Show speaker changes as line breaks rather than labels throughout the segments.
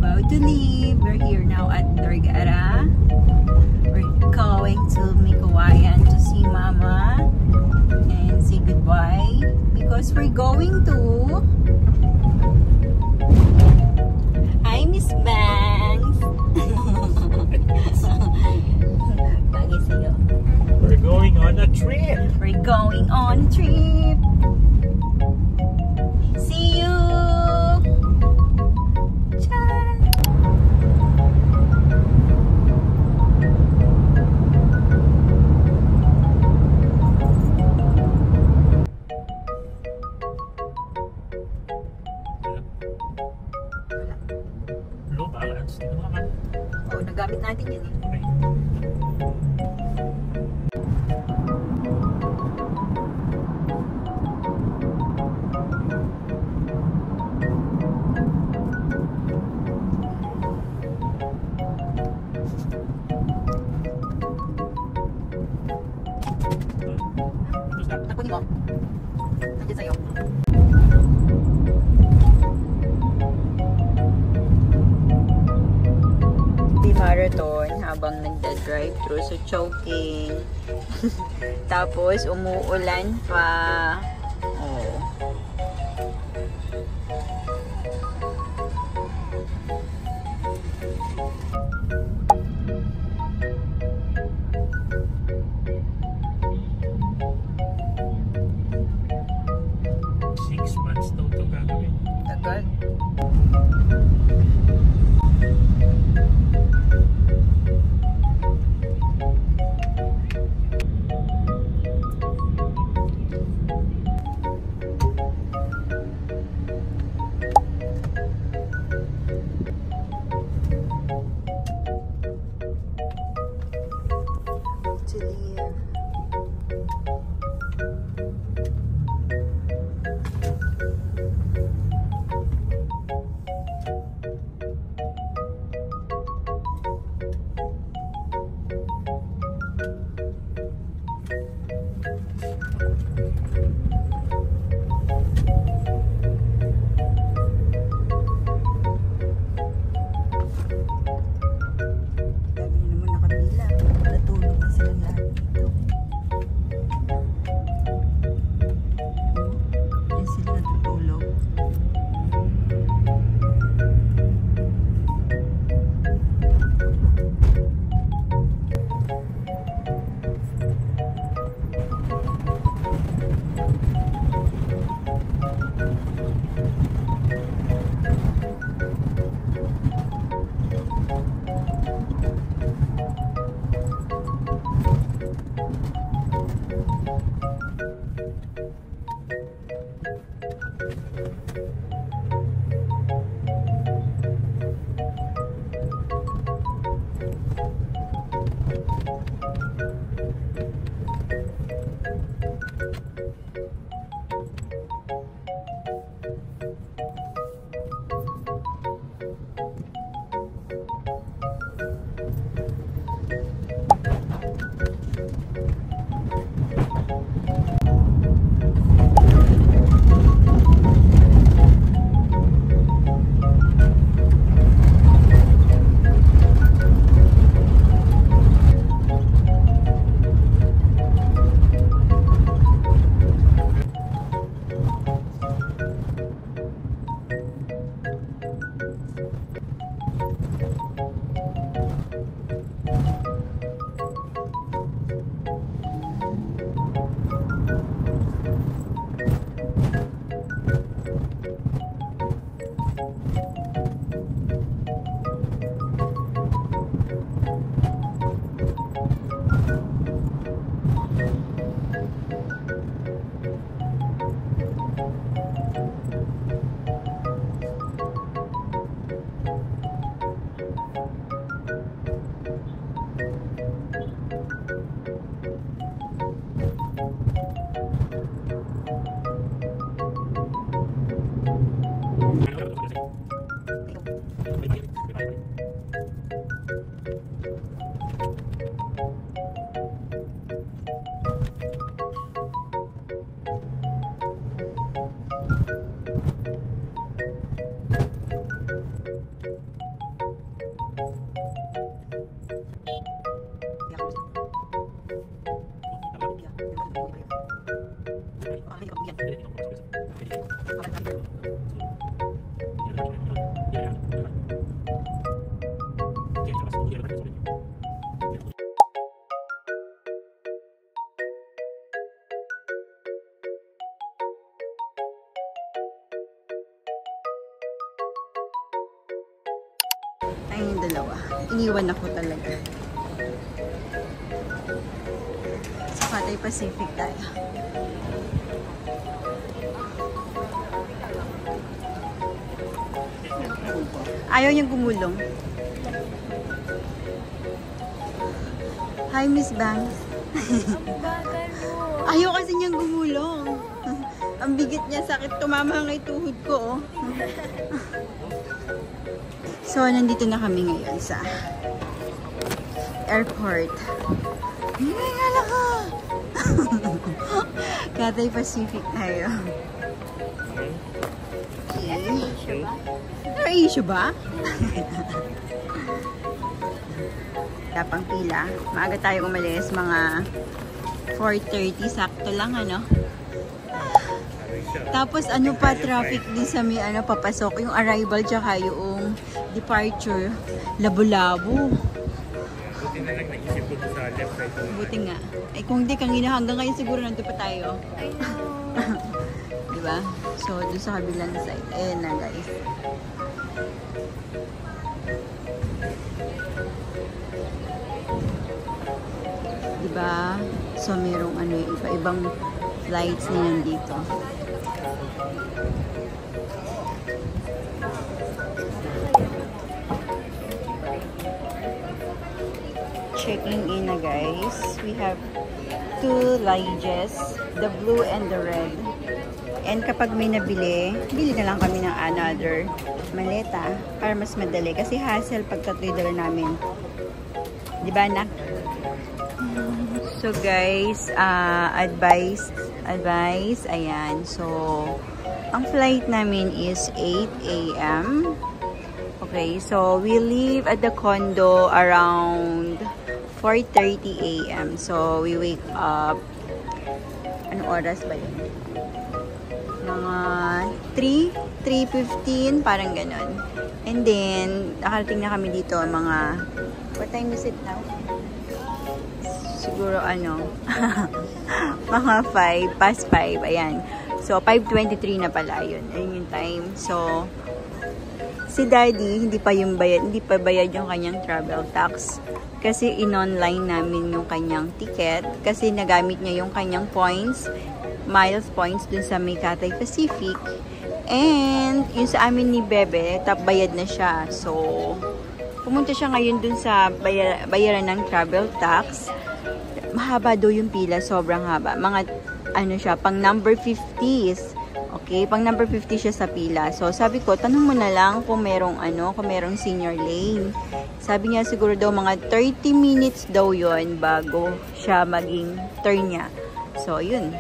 about to leave. We're here now at Vergara. We're going to Mikowayan to see Mama and say goodbye because we're going to... I miss Banks. Bagay sa'yo.
We're going on a trip.
We're going on a trip. See you. Ciao.
Low balance. Dito naman.
Oh, nagamit natin yun eh.
Okay.
Takunin mo. Nandiyan sa'yo. Marathon habang nagda-drive through sa Chowking. Tapos umuulan pa. Oh.
Months daw ito gagawin.
Tagal. Ayun yung dalawa. Iniwan ako talaga. Sa Cathay Pacific tayo. Ayaw niyang gumulong. Hi, Miss Banks. Ayaw kasi niyang gumulong. Ang bigat niya, sakit. Tumama nga yung tuhod ko. Oh. So, nandito na kami ngayon sa airport. Hinala ka! Cathay Pacific tayo. Okay. Issue ba? Tapang pila. Maaga tayo umalis. Mga 4:30. Sakto lang, ano? Tapos, ano pa, traffic din sa may, ano, papasok. Yung arrival, tsaka yung departure. Labo-labo.
Buti na lang naisip ko sa left side.
Buti nga. Eh, kung hindi, kanina hanggang ngayon siguro nandun pa tayo. Diba? So, doon sa kabilang side. Ayan na, guys. Diba? So, merong ano, iba-ibang flights na yan dito. Checking in na, guys. We have 2 luggages, the blue and the red. And kapag may nabili, bili na lang kami ng another maleta para mas madali. Kasi hassle pag tatlo dala namin. Diba, anak? So, guys, advice, ayan. So, ang flight namin is 8 AM. Okay, so we leave at the condo around 4:30 AM. So, we wake up, anong oras ba yun? Mga 3:15, parang ganon. And then, nakarating na kami dito, mga, what time is it now? Siguro, ano, mga 5, past 5, ayan. So, 5:23 na pala yun. Ayun yung time. So, si Daddy, hindi pa bayad yung kanyang travel tax. Kasi in-online namin yung kanyang ticket. Kasi nagamit niya yung kanyang points, miles points dun sa may Cathay Pacific. And, yung sa amin ni Bebe, bayad na siya. So, pumunta siya ngayon dun sa bayaran ng travel tax. Mahaba daw yung pila, sobrang haba. Mga, ano siya, pang number 50s. Okay, pang number 50 siya sa pila. So, sabi ko, tanong mo na lang kung merong, kung merong senior lane. Sabi niya, siguro daw mga 30 minutes daw yon bago siya maging turn niya. So, yun.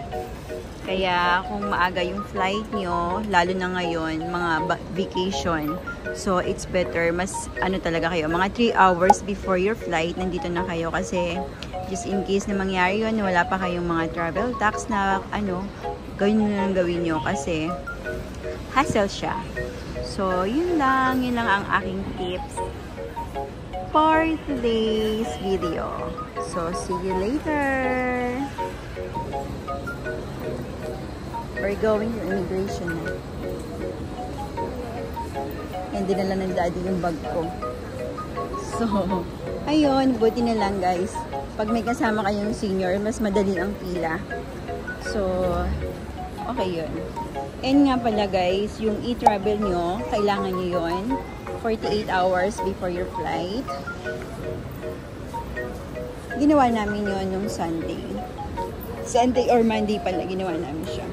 Kaya, kung maaga yung flight nyo, lalo na ngayon, mga vacation. So, it's better, mas, talaga kayo, mga 3 hours before your flight, nandito na kayo kasi, just in case na mangyari yun, wala pa kayong mga travel tax na, gawin nyo kasi, hassle siya. So, yun lang ang aking tips for today's video. So, see you later! We're going to immigration na. And dinala ng Daddy yung bag ko. So, ayun, buti na lang, guys. Pag may kasama kayong senior, mas madali ang pila. So, okay yun. And nga pala, guys, yung e-travel nyo, kailangan nyo yun 48 hours before your flight. Ginawa namin yun yung Sunday or Monday pala, ginawa namin siya.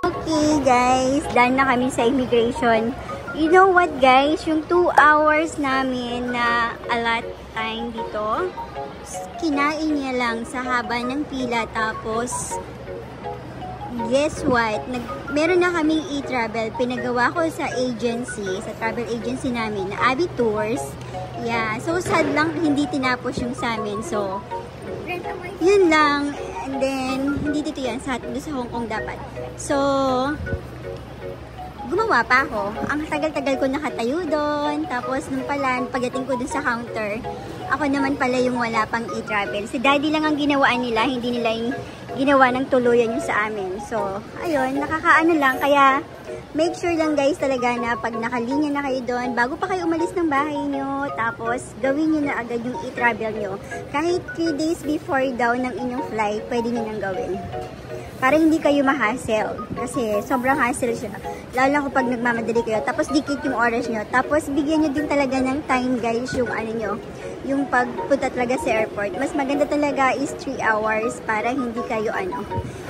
Okay guys, done na kami sa immigration. You know what guys, yung 2 hours namin na allot time dito, kinain niya lang sa haba ng pila. Tapos, guess what? Meron na kaming e-travel. Pinagawa ko sa agency, sa travel agency namin, na Abby Tours. Yeah, so sad lang hindi tinapos yung sa amin. So, yun lang. And then, hindi dito yan. Sa Hong Kong dapat. So, gumawa pa ako. Ang tagal-tagal ko nakatayo doon. Tapos, nung pala, pagdating ko dun sa counter, ako naman pala yung wala pang e-travel. Si daddy lang ang ginawaan nila. Hindi nila yung ginawa ng tuluyan yung sa amin. So, ayun, nakakaano lang. Kaya, make sure lang guys talaga na pag nakalinya na kayo doon, bago pa kayo umalis ng bahay nyo, tapos gawin nyo na agad yung e-travel nyo. Kahit 3 days before daw ng inyong flight, pwede nyo nang gawin. Para hindi kayo ma-hassle. Kasi sobrang hassle siya. Lalo na kapag nagmamadali kayo. Tapos dikit yung oras nyo. Tapos bigyan nyo din talaga ng time guys yung ano nyo. Yung pagpunta talaga sa airport. Mas maganda talaga is 3 hours para hindi kayo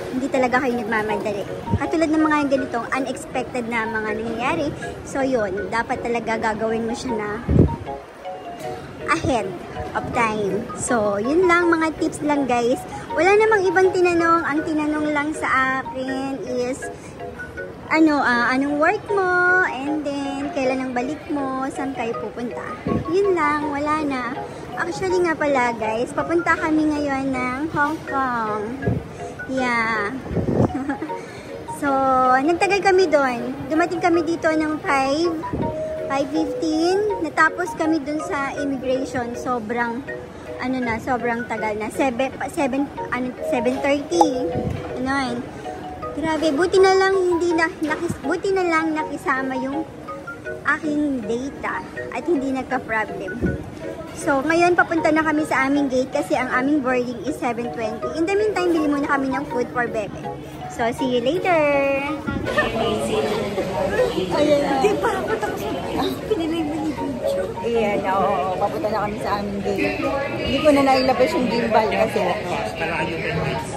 hindi talaga kayo nagmamadali. Katulad ng mga ganitong unexpected na mga nangyayari. So yun, dapat talaga gagawin mo siya na ahead of time. So yun lang, mga tips lang guys. Wala namang ibang tinanong. Ang tinanong lang sa akin is anong work mo, and then kailan ang balik mo, saan kayo pupunta. Yun lang, wala na. Actually nga pala guys, papunta kami ngayon ng Hong Kong. Yeah. So, nagtagal kami doon. Dumating kami dito ng 5:15. Natapos kami doon sa immigration. Sobrang sobrang tagal na. 7:30. Ano. Grabe, buti na lang nakisama yung aking data at hindi nagka-problem. So, ngayon papunta na kami sa aming gate kasi ang aming boarding is 7:20. In the meantime, bili muna kami ng food for Bebe. So, see you later! Ayan, di pa ako tapos pinilay mo ni video. Ayan, oo, papunta na kami sa aming gate. Hindi ko na nailabas yung gimbal kasi.
Kailangan yung 10 minutes.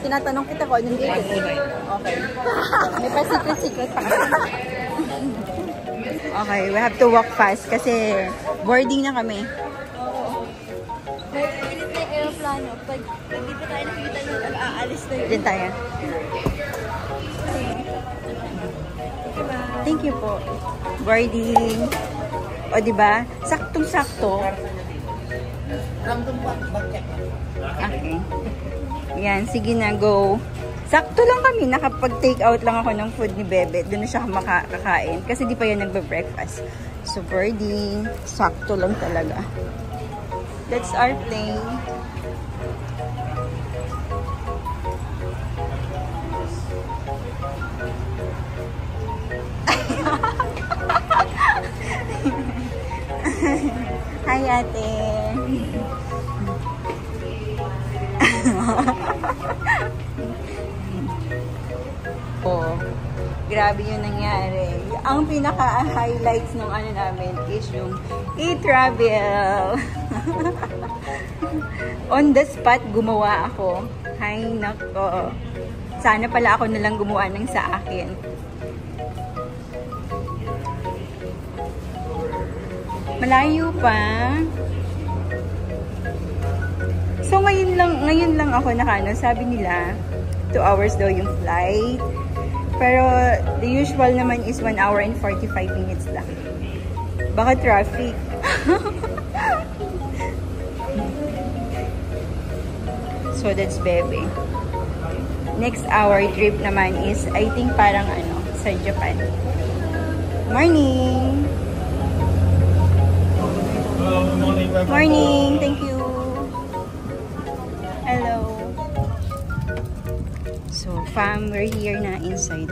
Tinatanong kita ko, anong gate? Okay. May pa secret pa. Okay, we have to walk fast kasi boarding na kami.
Oo. May pilit na yung aeroplano. Pag hindi pa tayo nakikita nung aalis na yun.
Din tayo. Thank you po. Boarding. O, diba? Saktong-sakto. Okay. Yan, sige na, go. Sakto lang kami, nakapag-take out lang ako ng food ni Bebe. Doon na siya makakain. Kasi di pa yan nagbe-breakfast. So, boarding, sakto lang talaga. That's our plane. Hi, ate. Oh, grabe yung nangyari. Ang pinaka-highlights ng namin is yung e-travel. On the spot, gumawa ako. Hay nako. Sana pala ako nalang gumawa ng sa akin. Malayo pa. So, ngayon lang ako sabi nila, 2 hours daw yung flight. Pero, the usual naman is 1 hour and 45 minutes lang. Baka traffic. So, that's Bebe. Next hour trip naman is, I think parang sa Japan. Morning! Morning! Thank you! Hello! So, fam, we're here na inside.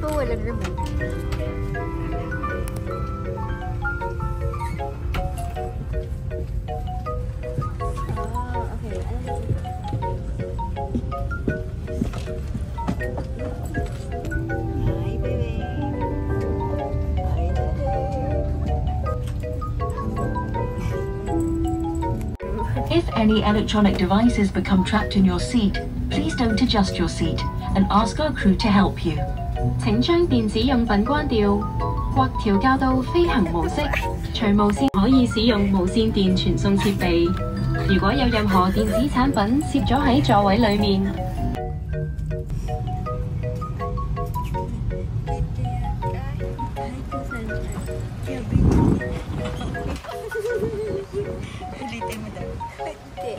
Oh, walang remote.
If any electronic devices become trapped in your seat, please don't adjust your seat and ask our crew to help you.
請將電子用品關掉。
或調校到飛行模式。除無線可以使用無線電傳送設備。如果有任何電子產品攝咗喺座位裡面，Ulitin
mo daw.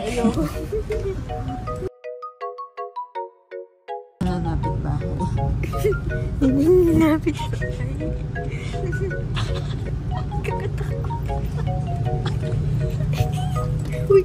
Ayoko.
Nanapit bahay.
Hindi nilapit sa bahay. Kakatakot. Uy!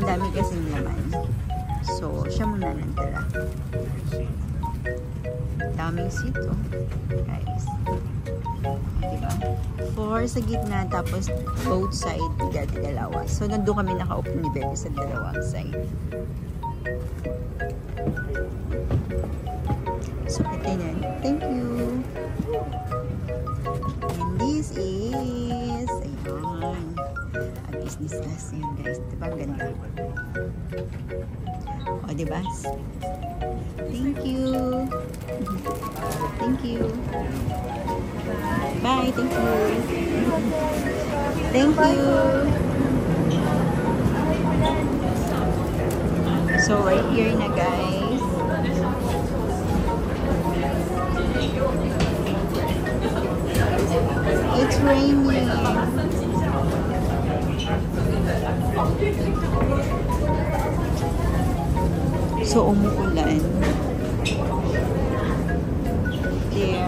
Dami kasing laman. So, siya muna nagdala. Daming seat, oh. Guys. Diba? 4 sa gitna, tapos both side, dalawa. So, nandun kami nakaupo ni Bebe sa dalawang side. So, ito na. Thank you. And this is, ayan, a business class yan, guys. Diba? Ganda. O, diba? Thank you. Thank you. Bye. Thank you. Thank you. So, we're here na, guys. It's raining. So, umuulan. There.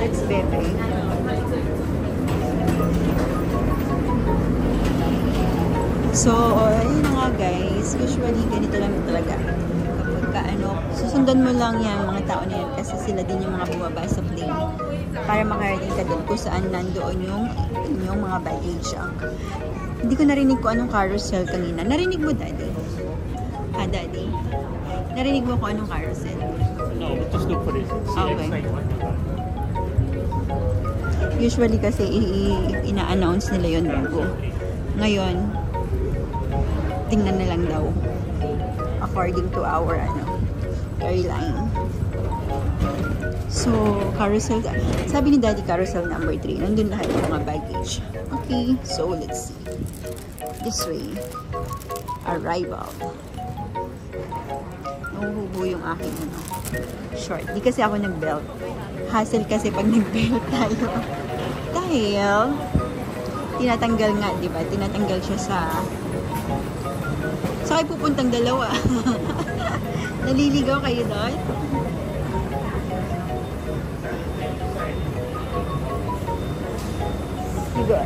That's Bebe. So, ayun na nga guys. Usually, ganito lang talaga. Kapag ka, susundan mo lang yan, mga tao na yan. Kasi sila din yung mga bumaba sa plane. para makarating ka din kung saan nandoon yung inyong mga baggage. Hindi ko narinig ko anong carousel kanina. Narinig mo, Daddy? Ha, Daddy? Narinig mo kung anong carousel?
No, just look for it.
Okay.
CX91.
Usually kasi ina-announce nila yun bago. Ngayon, tingnan na lang daw. According to our airline. So, carousel. Sabi ni Daddy, carousel number 3. Nandun lahat ng mga baggage. Okay, so let's see. This way. Arrival. Nahuhubo yung aking short. Di kasi ako nag-belt. Hassle kasi pag nag-belt tayo. Dahil, tinatanggal nga, di ba? Tinatanggal siya sa kayo pupuntang dalawa. Naliligaw kayo doon? Siguro.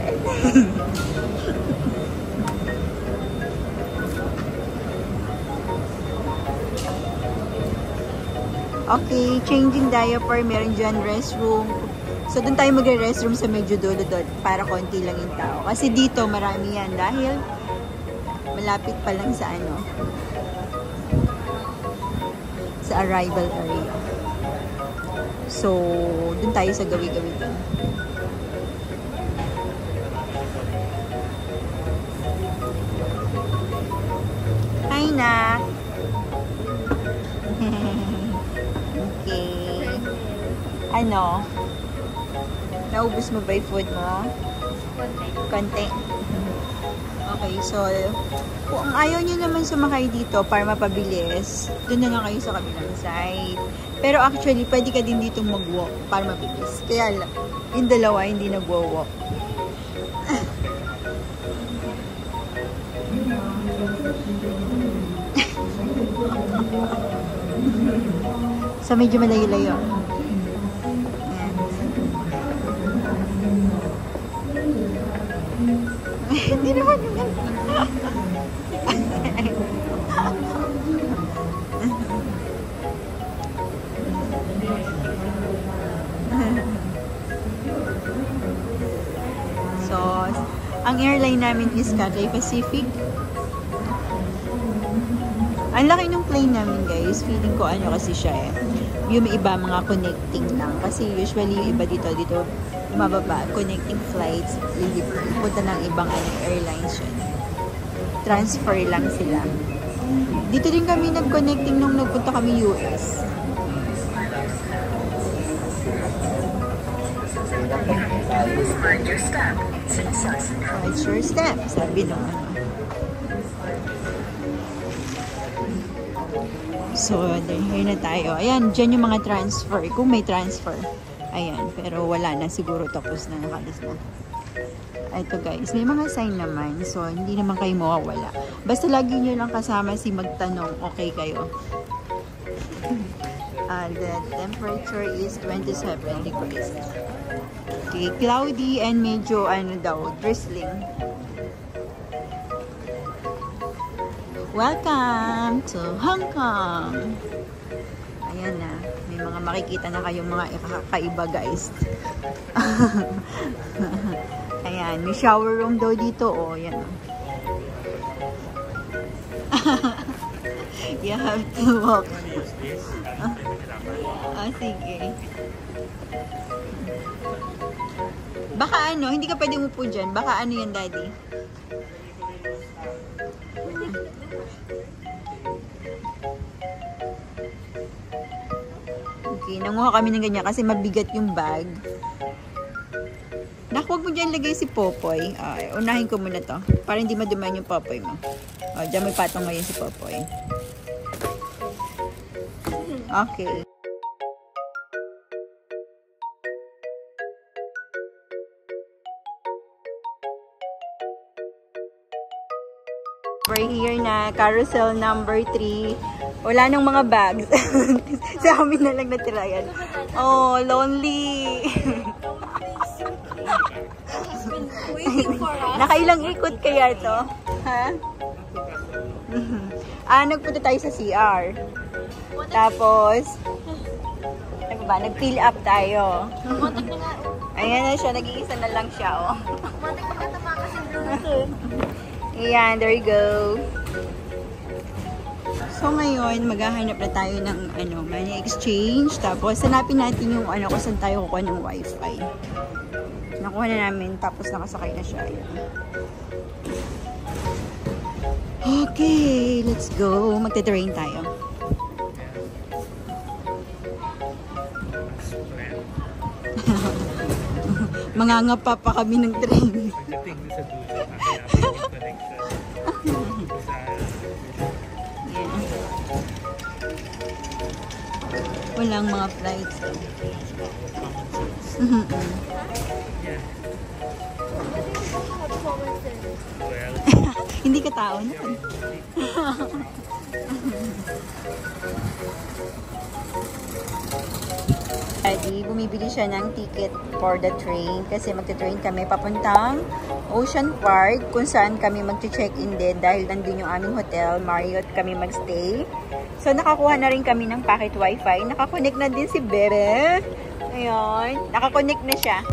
Okay, changing diaper, meron dyan restroom. So, doon tayo magre-restroom sa medyo dulo doon para konti lang yung tao. Kasi dito, marami yan dahil malapit pa lang sa sa arrival area. So, doon tayo sa gawi-gawi doon. Hi na! Okay. Ano? Naubos mo ba yung food mo? Konti. Okay, so kung ayaw nyo naman sumakay dito para mapabilis, doon na lang kayo sa kabilang side. Pero actually, pwede ka din dito mag-walk para mabilis. Kaya yung dalawa hindi nag-walk. So, medyo malayo-layo. Hindi naman yun. So, ang airline namin is Cathay Pacific. Ang laki ng plane namin, guys. Feeling ko kasi siya yung iba mga connecting lang. Kasi usually yung iba dito mababa, connecting flights, punta ng ibang airlines yun. Transfer lang sila. Dito din kami nag-connecting nung nagpunta kami US. Watch your step. Sabi nung So, here na tayo. Ayan, dyan yung mga transfer. Kung may transfer. Ayan, pero wala na. Siguro tapos na, nakalis na. Ito guys, may mga sign naman. So, hindi naman kayo mawawala. Basta lagi nyo lang kasama si magtanong, okay kayo. The temperature is 27 degrees. Okay, cloudy and medyo drizzling. Welcome to Hong Kong! Ayan na. May mga makikita na kayong mga kakaiba, guys. Ayan. May shower room daw dito. Oh, yan. You have to walk. Sige. Baka hindi ka pwede umupo dyan. Baka yan, Daddy? Okay, nanguha kami ng ganyan kasi mabigat yung bag. Huwag mo dyan lagay si Popoy. Unahin ko muna to. Para hindi maduman yung Popoy mo. Dyan may patong ngayon si Popoy. Okay. We're here na carousel number 3. Wala nang mga bags. Sa amin na lang natira yan. Oh, lonely. Nakailang ikot kaya to? Ha? Nagpunta tayo sa CR. Tapos, Diba? Nag-fill up tayo.
Matik na nga.
Ayan na siya. Nag-iisa na lang siya, oh.
Matik na nga tapakas yung Bluetooth.
Ayan, there you go. So ngayon, maghahanap na tayo ng money exchange. Tapos, hanapin natin yung kung saan tayo kukuha ng wifi. Nakuha na namin, tapos nakasakay na siya. Ayan. Okay, let's go. Magte-train tayo. Mangangapa pa kami ng train. Walang mga flights. Hindi ka tao na. Adi, bumibili siya ng ticket for the train kasi magte-train kami papuntang Ocean Park kung saan kami magche-check-in din dahil nandun yung aming hotel, Marriott kami magstay. So, nakakuha na rin kami ng packet wifi. Nakakonect na din si Bebe. Ayun, nakakonect na siya.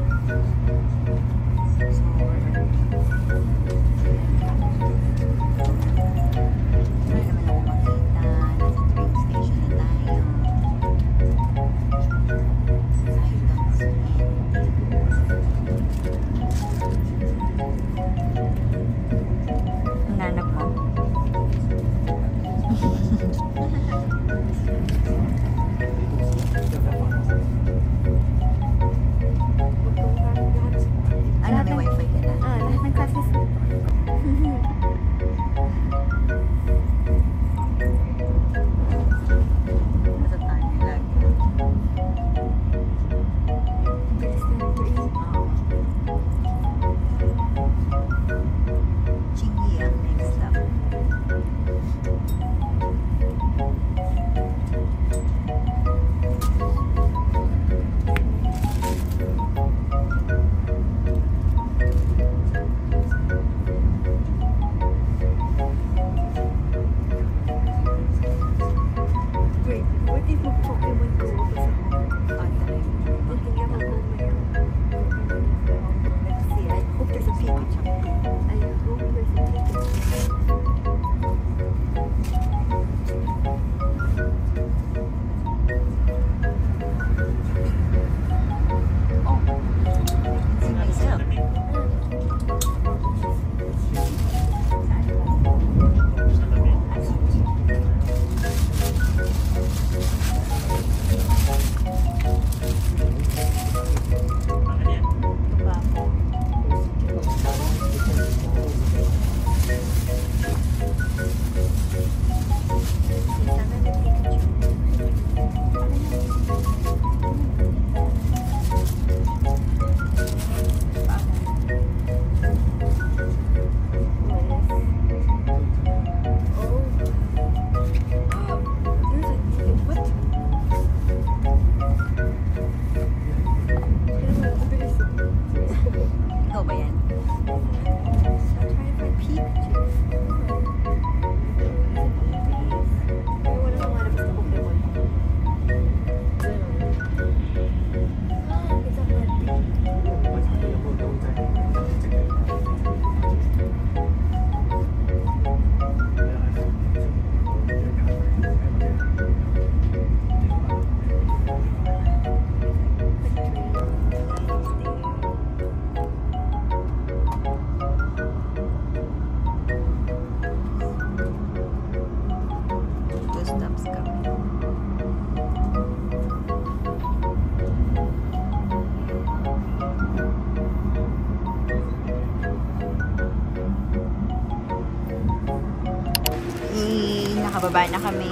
Nakababa na kami.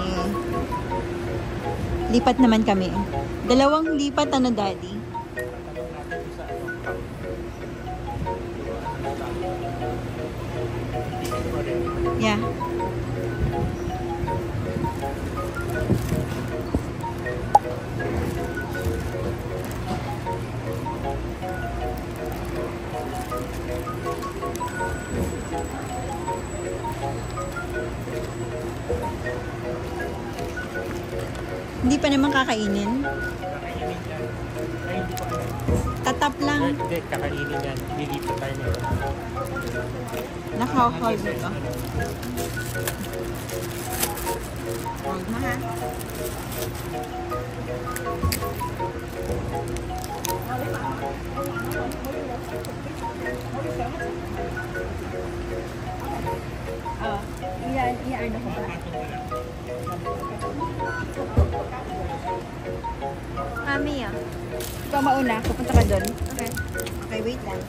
Lipat naman kami. Dalawang lipat daddy. Yeah. Hindi pa naman kakainin. Tatap lang.
Hindi, kakainin yan. Lilipat tayo nito.
Naka-hold ito. Hold mo ha.
Iyan ako ba? Mami ah.
Ikaw mauna. Pupunta ka doon.
Okay.
Okay, wait lang.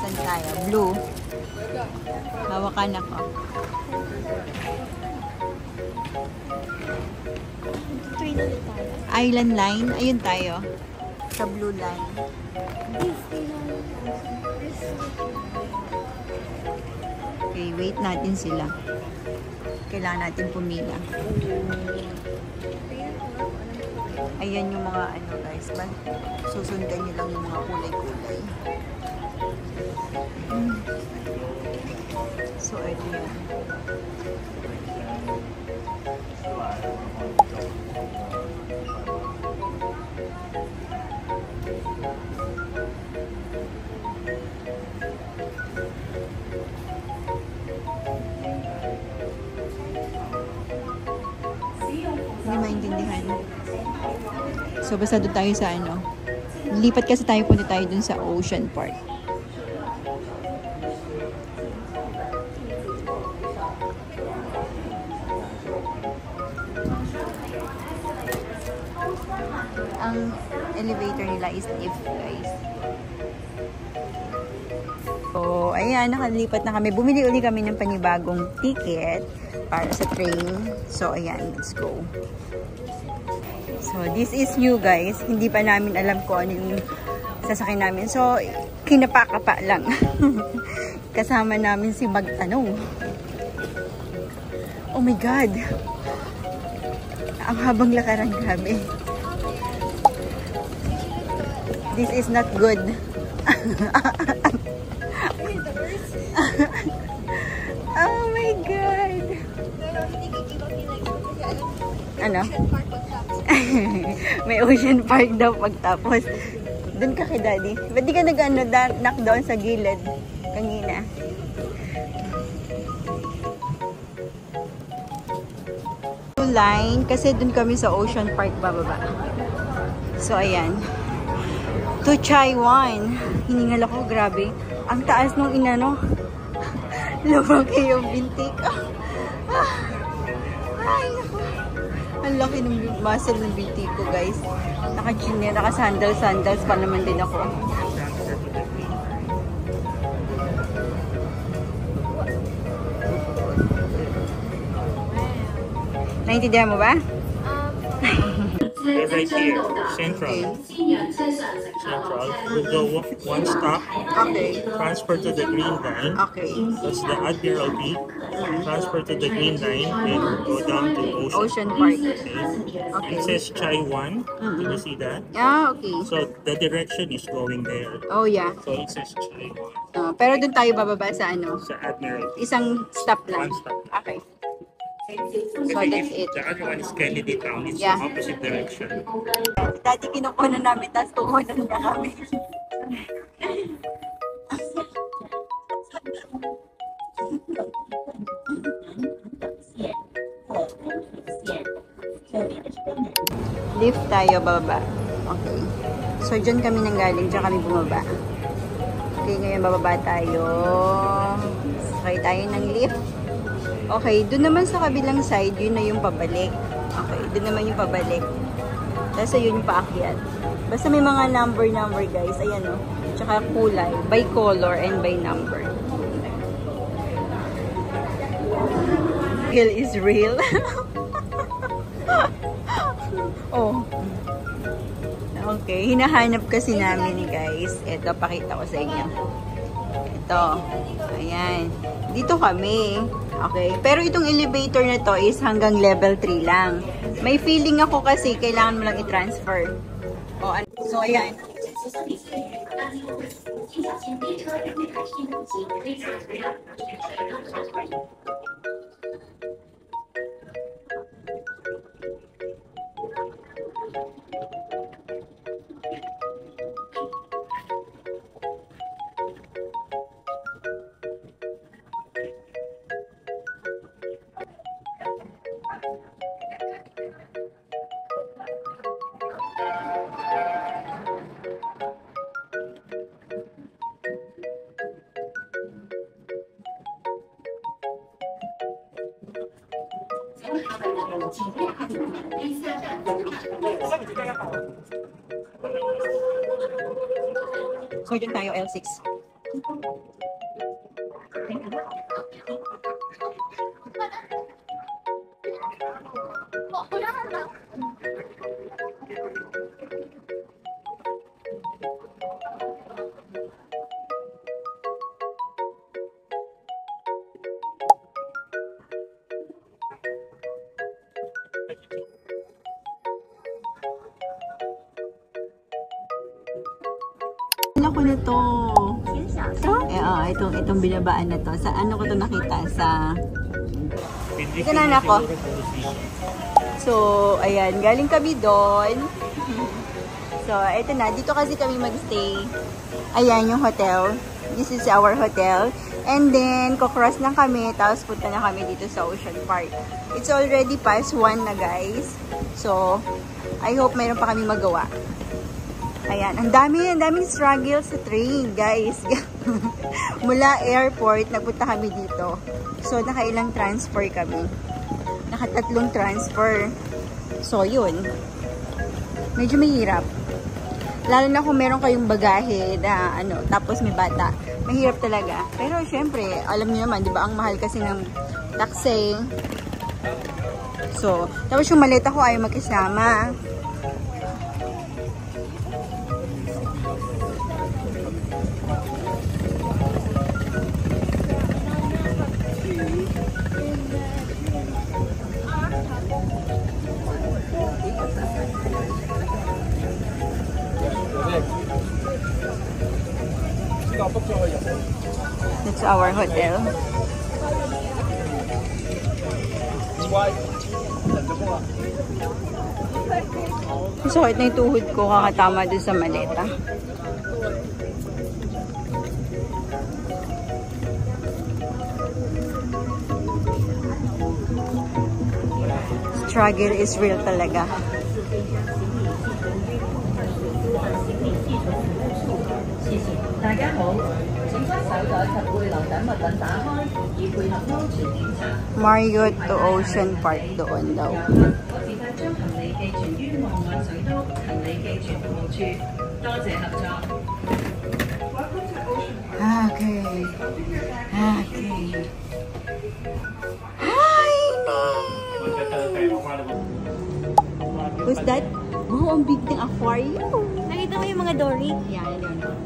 Saan tayo? Blue. Hawakan ako.
Train ulit tayo.
Island line. Ayun tayo. Sa blue line. Okay, wait natin sila. Kailangan natin pumila. Ayan yung mga ano guys. Susundan nyo lang yung mga kulay-kulay. So, ito yan. Hindi maintindihan. So, basta doon tayo sa ano. Lipat kasi tayo, punta tayo dun sa Ocean Park. Ang elevator nila is lift, guys. So, ayan, nakalipat na kami. Bumili uli kami ng panibagong ticket para sa train. So, ayan, let's go. So, this is new, guys. Hindi pa namin alam kung ano yung sasakyan namin. So, kinapakapa lang. Kasama namin si Magtanong. Oh my God! Ang habang lakaran, grabe. This is not good. Oh my God! Ano? May Ocean Park daw pagtapos. Doon ka kay Daddy. Ba't di ka knock down sa gilid kanina? Line kasi doon kami sa Ocean Park bababa. So ayan. To Chaiwan. Hiningal ako, grabe. Ang taas nung inano. Lumaki yung binti ko. Ay, naku. Ang laki ng muscle ng binti ko, guys. Naka-chinner, naka-sandals pa naman din ako. Naintindihan mo ba?
Right here, Central. Central. We'll go one stop.
Okay.
Transfer to the green line.
Okay.
That's the Admiralty. Transfer to the green line and go down to
Ocean
Ocean.
Park.
Okay. It says Chaiwan. Did you see that?
Yeah, okay.
So the direction is going there.
Oh, yeah.
So it says Chaiwan.
Pero dun tayo bababa sa ano?
Sa Admiralty.
Isang stop lang.
One stop.
Okay. So that's it.
The other one is Kennedy Town. It's
Yeah.
the opposite direction.
Dati kinukuha na namin, tapos kukuha na kami. Lift tayo, baba. Okay. So, dyan kami nanggaling, dyan kami bumaba. Okay, ngayon bababa tayo. Sakay tayo ng lift. Okay, doon naman sa kabilang side, yun na yung pabalik. Okay, doon naman yung pabalik. Tapos ayun yung paakyat. Basta may mga number guys. Ayan o. Tsaka kulay. By color and by number. Real is real. Oh. Okay, hinahanap kasi namin guys. Ito, pakita ko sa inyo. Ito. Ayan. Dito kami. Okay. Pero itong elevator na to is hanggang level 3 lang. May feeling ako kasi kailangan mo lang i-transfer. So, ayan. So, dyan tayo, L6. Ko na to. Itong binabaan na to. Sa ano ko to nakita? Sa ito na ako. So, ayan. Galing kami doon. So, ito na. Dito kasi kami magstay. Ayan yung hotel. This is our hotel. And then, kukross lang kami. Tapos, punta na kami dito sa Ocean Park. It's already past 1 na, guys. So, I hope mayroon pa kami magawa. Ayan, ang daming struggle sa train, guys. Mula airport, nagpunta kami dito. So, nakailang transfer kami. Nakatatlong transfer. So, yun. Medyo mahirap. Lalo na kung meron kayong bagahe na tapos may bata. Mahirap talaga. Pero, syempre, alam niyo naman, di ba, ang mahal kasi ng taxi. So, tapos yung maleta ko ay magkasama. That's our hotel. Sakit na yung tuhod ko kakatama dun sa maleta. Struggle is real talaga. Marriott to Ocean Park doon daw. Okay. Hi! Who's that? Wow, ang big ng aquarium.
Nakita mo yung mga Dory?
Yeah, I don't know.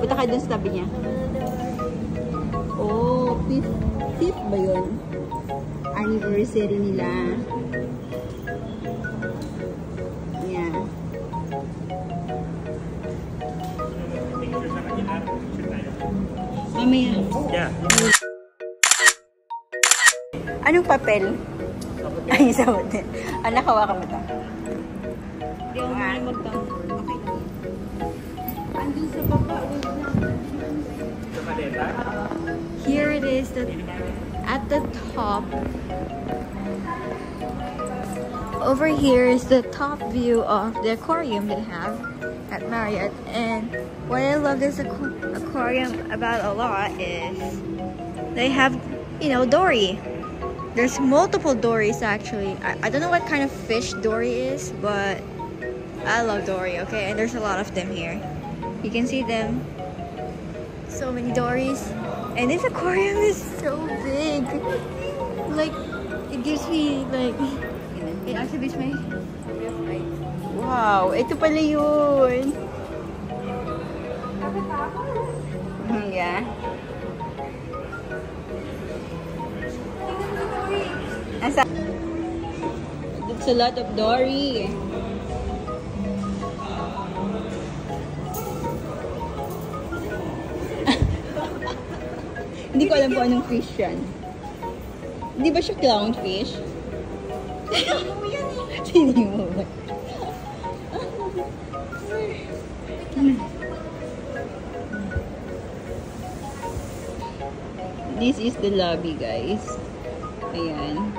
Punta ka dun sa tabi niya. Oh, fifth ba yun? Anniversary nila. Yeah. Mamaya.
Yeah.
Anong papel? Ay, sa hotel. Anak, hawakan mo ito.
Hindi ako muna mag-down.
Okay. Andun sa baba.
Here it is at the top. Over here is the top view of the aquarium they have at Marriott. And what I love this aquarium about a lot is they have, Dory. There's multiple Dories actually. I don't know what kind of fish Dory is, but I love Dory, okay? And there's a lot of them here. You can see them. So many Dories. And this aquarium is so big. Like, it gives me, like, it activates my breath.
Wow, ito pala yun. Yeah. Asa? That's a lot of Dory. Hindi ko alam kung anong fish yan. Hindi ba siya clownfish? Hindi mo ba? This is the lobby, guys. Ayan.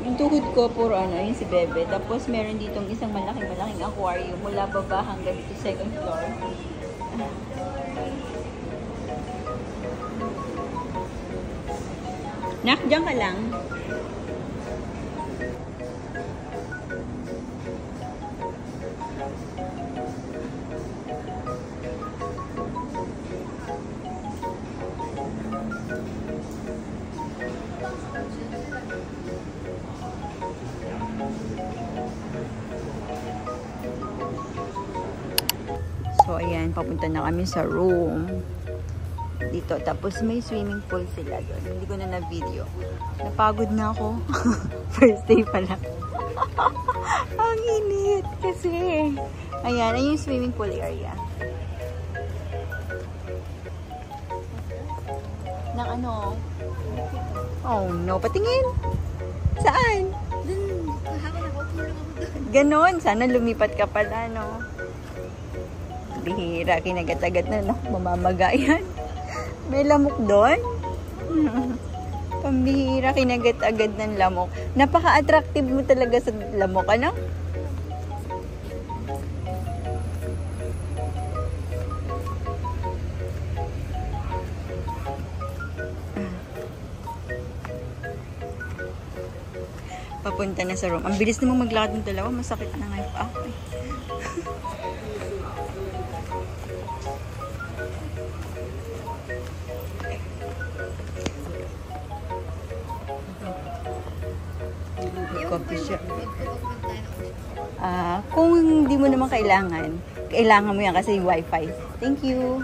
Yung tuhod ko, puro ano, yun si Bebe. Tapos, meron ditong isang malaking aquarium mula baba hanggang dito second floor. Nak, dyan ka lang. So, ayan, papunta na kami sa room. Dito. Tapos, may swimming pool sila doon. Hindi ko na na-video. Napagod na ako. First day pa lang. Ang init kasi. Ayan, ayun yung swimming pool area. Ng ano? Oh, no. Patingin. Saan? Ganon. Sana lumipat ka pala, no? Bihira, kinagat-agat na, no? Mamamagayan. May lamok doon? Pambihira, kinagat-agad ng lamok. Napaka-attractive mo talaga sa lamok, ano? Papunta na sa room. Ang bilis namang maglakad ng dalawa. Masakit na nga yung paa. Coffee shop. Kung hindi mo naman kailangan mo yan kasi yung wifi. Thank you.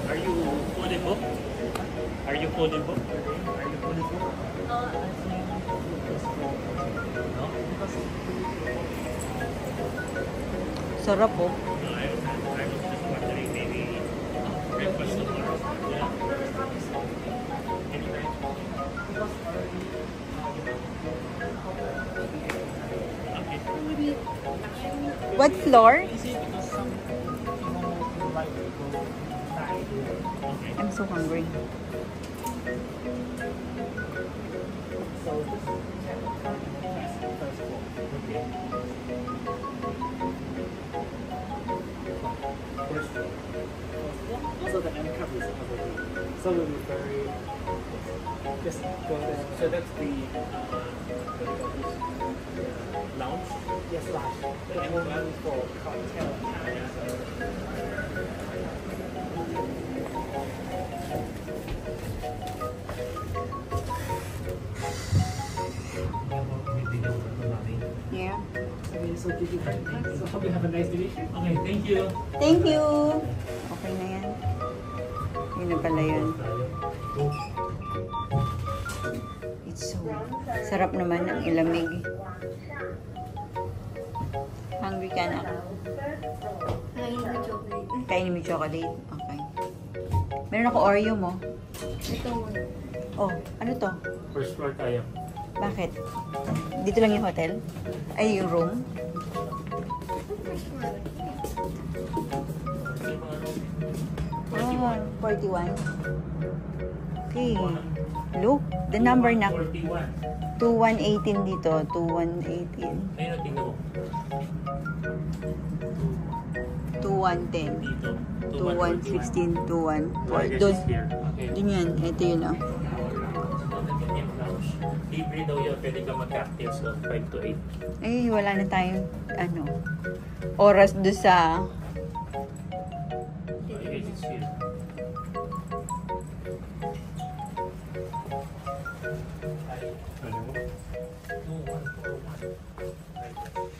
Are you fully booked? Are you fully booked? Are you fully booked? No?
Sarap po.
I was just wondering maybe breakfast tomorrow. Yeah.
What floor? I'm so hungry.
So the end covers everything. So we'll be very just go there. So that's the lounge? Yes, lounge. The end one is for cocktail.
Yeah.
Okay, so did you thank you? So hope you have a nice day.
Okay, thank you.
Thank you. Okay na yan. Yun na pala yun. It's so sarap naman ang ilamig. Hungry ka na? Kainin mo chocolate. Okay. Meron ako Oreo mo.
Ito.
Oh, ano to?
First floor tayo.
Bakit? Dito lang yung hotel? Ay, yung room? Oh, 41. Okay. Look, the number na
41.
2118 dito. 2118.
Ayun ang tingnan mo.
2110.
Dito.
2116. 21.
This
Doon.
is here. Okay.
Doon yan. Ito yun, oh.
Libre daw yun. Pwede ka mag-cocktails doon. 5 to 8.
Ay, wala na tayong, ano, oras doon sa...
Okay, it's here. Ano? 2141.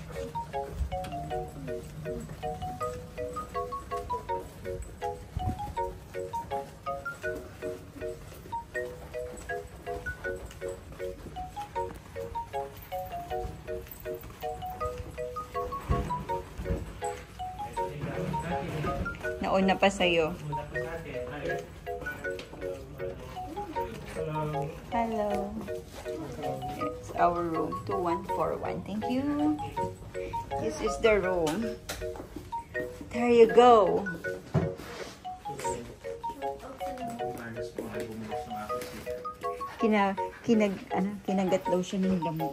Nauna pa sa'yo.
Muna pa sa akin.
Hello. It's our room. 2141. Thank you. This is the room. There you go. Kinagat daw siya ng lamok.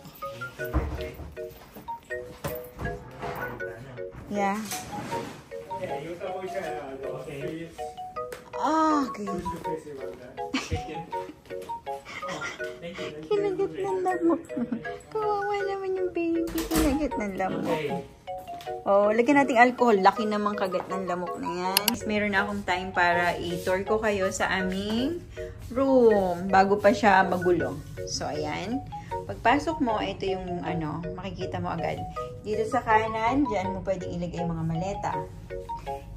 Yeah. Ah, okay. Kinagat ng lamok. Kawawa naman yung baby. Kinagat ng lamok. Oh, lagyan nating alcohol. Laki namang kagat ng lamok na yan. Meron na akong time para i-tour ko kayo sa aming room bago pa siya magulo. So, ayan. Pagpasok mo, ito yung makikita mo agad. Dito sa kanan, dyan mo pwedeng ilagay yung mga maleta.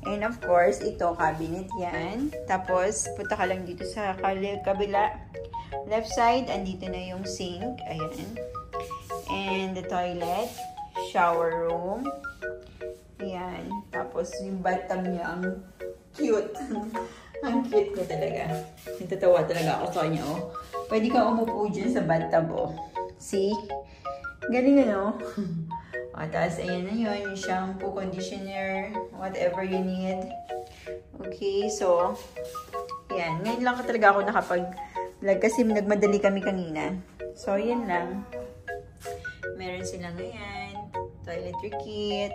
And of course, ito, cabinet yan. Tapos, punta ka lang dito sa kabila. Left side, andito na yung sink. Ayan. And the toilet. Shower room. Ayan. Tapos, yung bathtub niya, ang cute. Ang cute ko talaga. Natatawa talaga ako sa kanya, oh. Pwede kang umupo dyan sa bathtub, oh. See? Galing na, no? O, tapos, ayan na yun. Yung shampoo, conditioner, whatever you need. Okay, so, ayan. Ngayon lang talaga ako nakapag-vlog kasi nagmadali kami kanina. So, ayan lang. Meron silang ayan. Toiletry kit.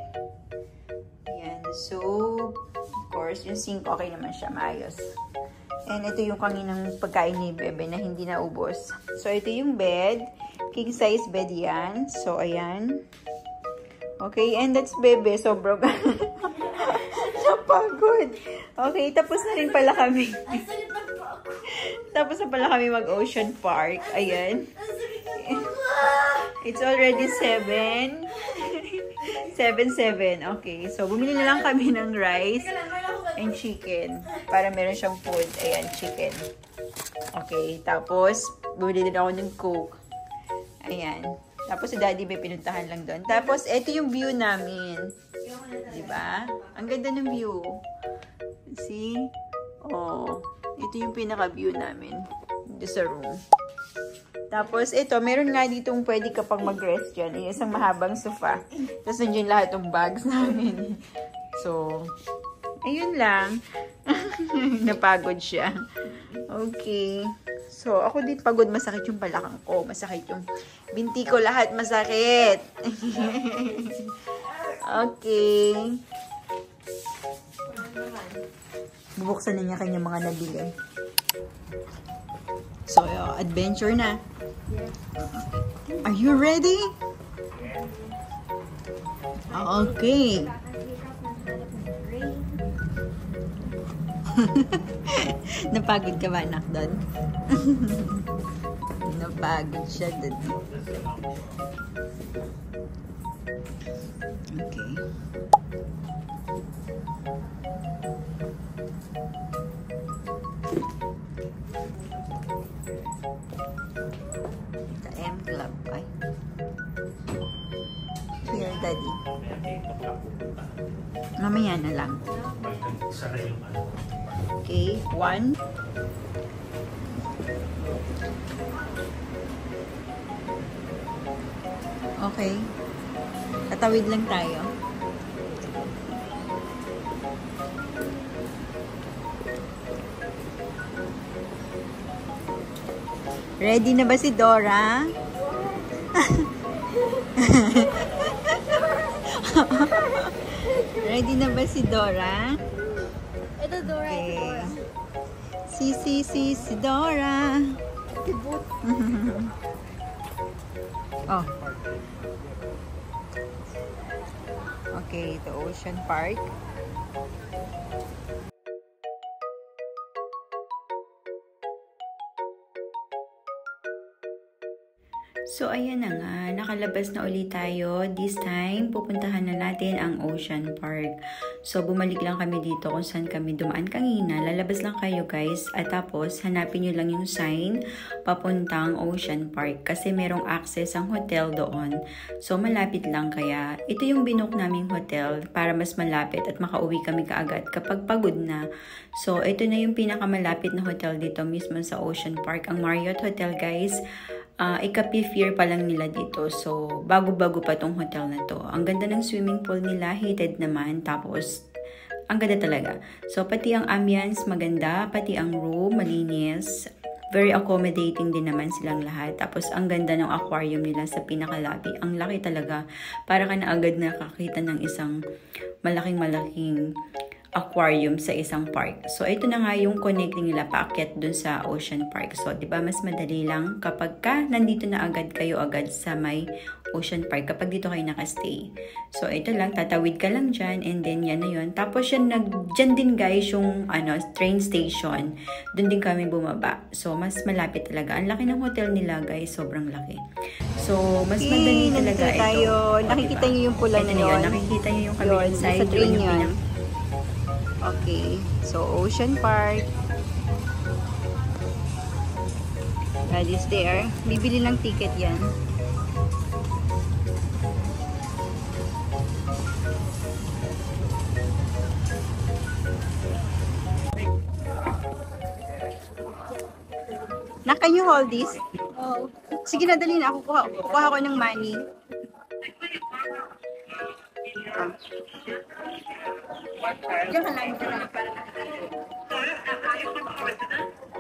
Ayan. The soap. Of course, yung sink, okay naman siya. Maayos. And ito yung kaninang pagkain ni Bebe na hindi naubos. So, ito yung bed. King size bed yan. So, ayan. Okay, and that's Bebe. Sobrang napagod. Okay, tapos na rin pala kami. Tapos na pala kami mag-Ocean Park. Ayan. It's already 7. 7:07. Okay, so bumili na lang kami ng rice and chicken para meron siyang food. Ayan, chicken. Okay, tapos bumili din ako ng Coke. Ayan. Tapos si Daddy may pinuntahan lang doon. Tapos ito yung view namin. Diba? Ang ganda ng view. See? Oh, ito yung pinaka-view namin dito sa room. Tapos, ito, meron nga ditong pwede ka pang mag-rest dyan. Isang mahabang sofa. Tapos, nandiyan lahat ng bags namin. So, ayun lang. Napagod siya. Okay. So, ako din pagod. Masakit yung balakang ko. Masakit yung binti ko. Lahat masakit. Okay. Bubuksan na niya kanyang mga nabili. So, adventure na. Are you ready? Okay. Napagod ka ba, anak, doon? Napagod siya doon. Okay. M-Club. Ay. Here, Daddy. Mamaya na lang. Okay, 1. Okay. Tatawid lang tayo. Ready na ba si Dora? Ready na ba si Dora?
Ito Dora,
Okay. Si Dora. Oh. Okay, the Ocean Park. So ayan na nga, nakalabas na ulit tayo. This time, pupuntahan na natin ang Ocean Park. So bumalik lang kami dito kung saan kami dumaan kanina. Lalabas lang kayo guys at tapos hanapin nyo lang yung sign papuntang Ocean Park kasi merong access ang hotel doon. So malapit lang kaya ito yung binook naming hotel para mas malapit at makauwi kami kaagad kapag pagod na. So ito na yung pinakamalapit na hotel dito mismo sa Ocean Park, ang Marriott Hotel guys. Ika-fifth year pa lang nila dito. So, bago-bago pa tong hotel na to. Ang ganda ng swimming pool nila, heated naman. Tapos, ang ganda talaga. So, pati ang ambience maganda, pati ang room malinis. Very accommodating din naman silang lahat. Tapos, ang ganda ng aquarium nila sa pinakalabi. Ang laki talaga. Para ka na agad nakakita ng isang malaking-malaking aquarium sa isang park. So, ito na nga yung connecting nila paakyat dun sa Ocean Park. So, di ba mas madali lang kapag ka nandito na agad kayo agad sa may Ocean Park kapag dito kayo nakastay. So, ito lang, tatawid ka lang dyan and then yan na yun. Tapos, dyan din guys yung train station. Dun din kami bumaba. So, mas malapit talaga. Ang laki ng hotel nila guys, sobrang laki. So, mas madali talaga
tayo.
ito.
Nakikita niyo yung pula na yun.
Nakikita niyo yung kabilang side.
Sa train yun. Okay, so Ocean Park. God is there. Bibili ng ticket yan. Can you hold this? Oh. Sige na, dali na. Kuha ko ng money. Diyan ka lang.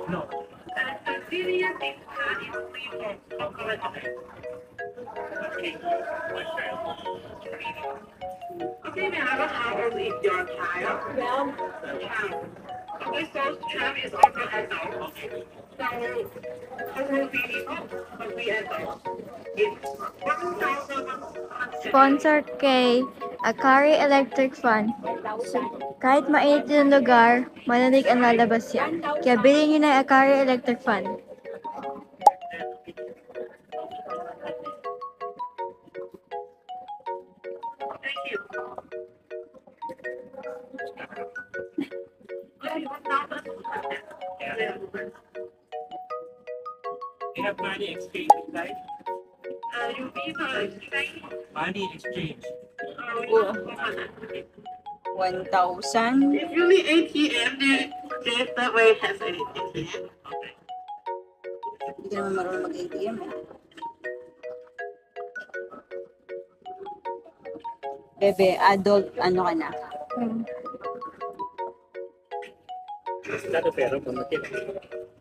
No.
Okay, may I have with your child? Well, okay, so child is also adult. So, how will we be adult? It's 1,000.
Sponsored kay Akari Electric Fan. Kahit mainit yung lugar, malalig ang lalabas yan. Kaya bilhin nyo na Akari Electric Fan.
Thank you.
We have money exchange, right?
You mean exchange?
Money exchange.
1,000.
If you need ATM, then that way has an ATM. Okay.
Hindi ka naman marunong mag-ATM eh. Bebe, adult, ano ka na?
Dati pero pumatil.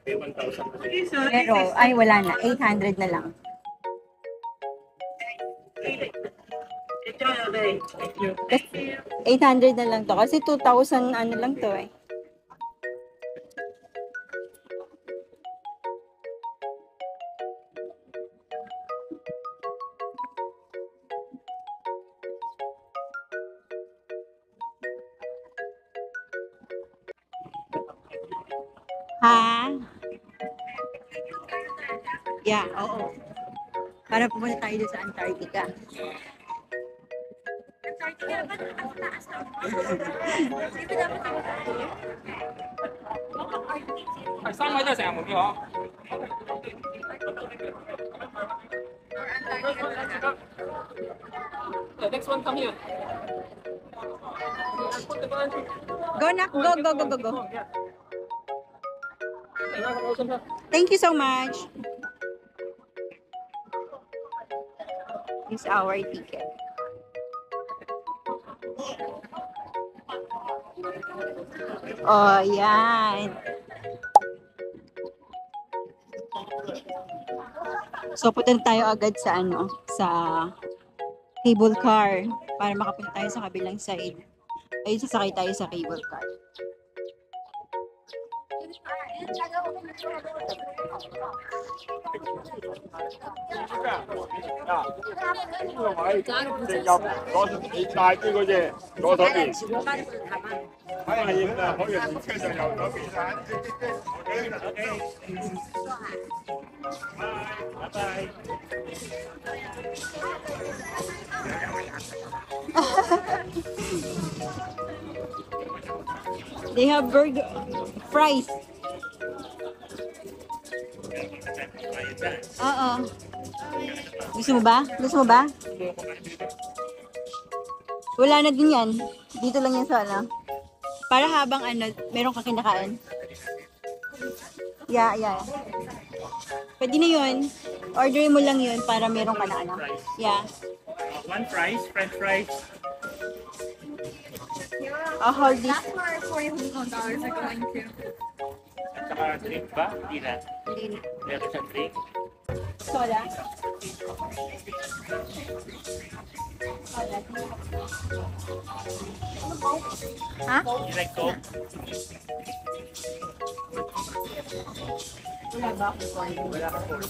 May 1,000.
Okay, so
Pero, ay wala na. 800 na lang.
enjoy your day. Thank you.
800 na lang to. Kasi 2,000 ano lang to eh. Ha? Yeah, oo. Para pumunta tayo sa Antarctica.
Next one, come here.
Go nak, go. Thank you so much. This is our ticket. Oh, yan. So, punta tayo agad sa sa cable car para makapunta tayo sa kabilang side. Ay, sasakay tayo sa cable car.
Bye-bye.
They have burger, fries. Oo. Gusto mo ba? Gusto mo ba? Wala na din yan. Dito lang yan sa ano. Para habang ano, meron ka kinakain. Yeah. Pwede na yun. Orderin mo lang yun para meron ka na ano. Yeah.
One fries, french fries.
I'll hold this.
That's where $40 are going to.
At saka drink ba? Hindi na. Meron siyang drink.
Soda. Ha?
You like Coke?
Wala ba ako corn?
Wala ka Coke.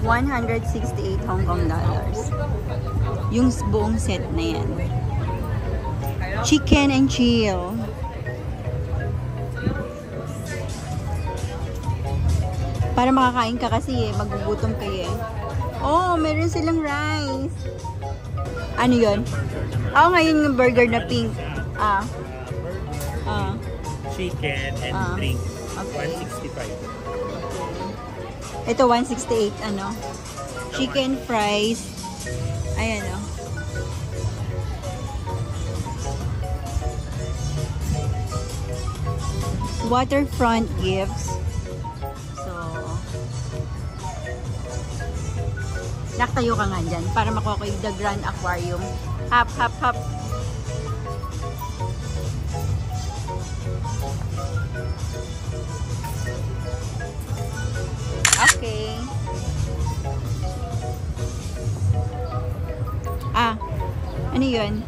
$168 Hong Kong dollars. Yung buong set na yan. Chicken and chill. Para makakain ka kasi magugutom kayo eh. Oh, meron silang rice. Ano yun? Oh, ngayon yung burger na pink.
Chicken and drink.
Okay.
165.
Ito 168 ano. Chicken fries. Ayan oh. Waterfront gifts. So naktayo ka nga dyan para makuha ko yung The Grand Aquarium. Hop, hop, hop. Okay. Ano yun?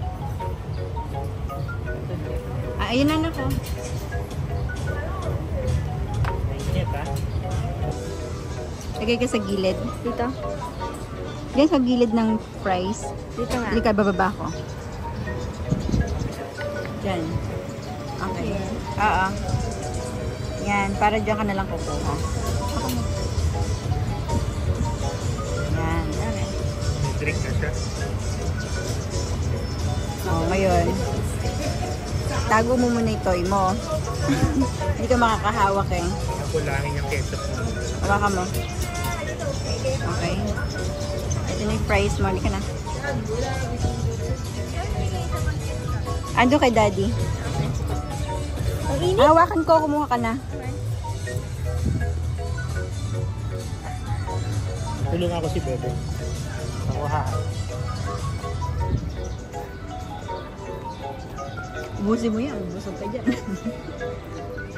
Ayun na ako.
Mainit ha?
Lagay ka sa gilid. Dito. Lagay sa gilid ng fries.
Dito nga.
Hindi ka bababa ko. Diyan. Okay. Oo. Yan. Para dyan ka nalang kukuha. Yan. Okay.
Drink na siya.
Oh, ngayon. Tago mo muna yung toy mo. Hindi ka makakahawak eh.
Nakulangin yung ketchup mo.
Hawakan mo. Okay. Ito na yung fries mo. Hindi ka na. Ando kay daddy. Hawakan ko. Kumuha ka na.
Tulungan ko si Bebe. Nakuha.
Ubusin mo yan. Busog ka dyan.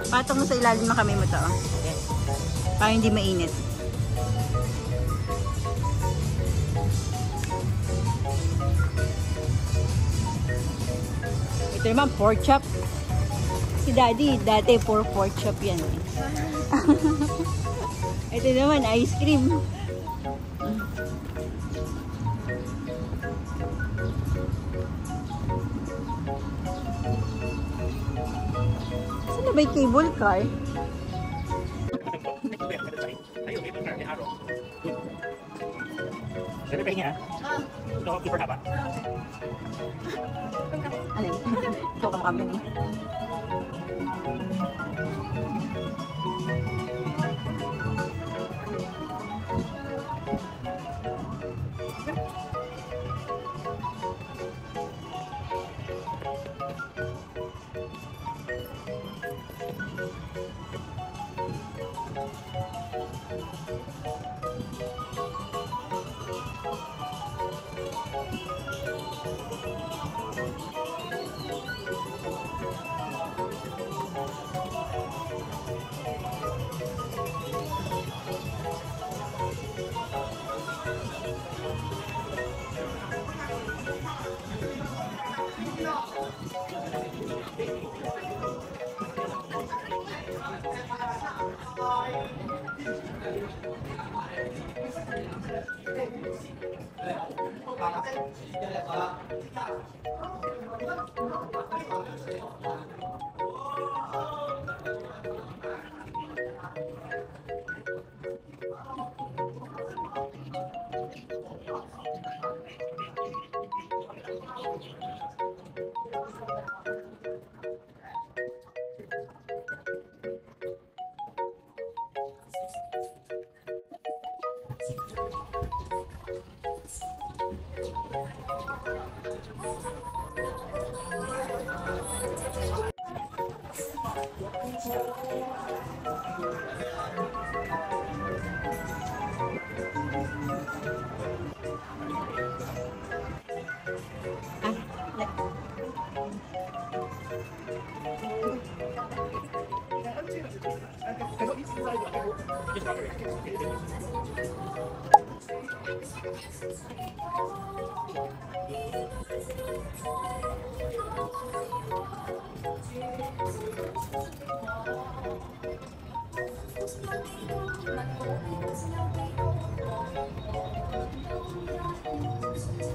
Patong mo sa ilalim ng kamay mo to. Oh. Para hindi mainit. Ito naman, pork chop. Si daddy, dati pork chop yan. Ito naman, ice cream. Saan na ba yung cable car?
Bebe, pahinga ha? Ito ako keeper haba.
Ano yun? Ito ka makabili.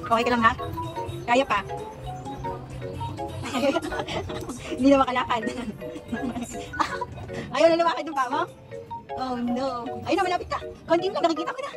Okay ka lang ha? Kaya pa? Hindi na makalakad. Ayaw na lumakad yung pa mo? Oh no. Ayun na, malapit na. Konti lang, nakikita ko na.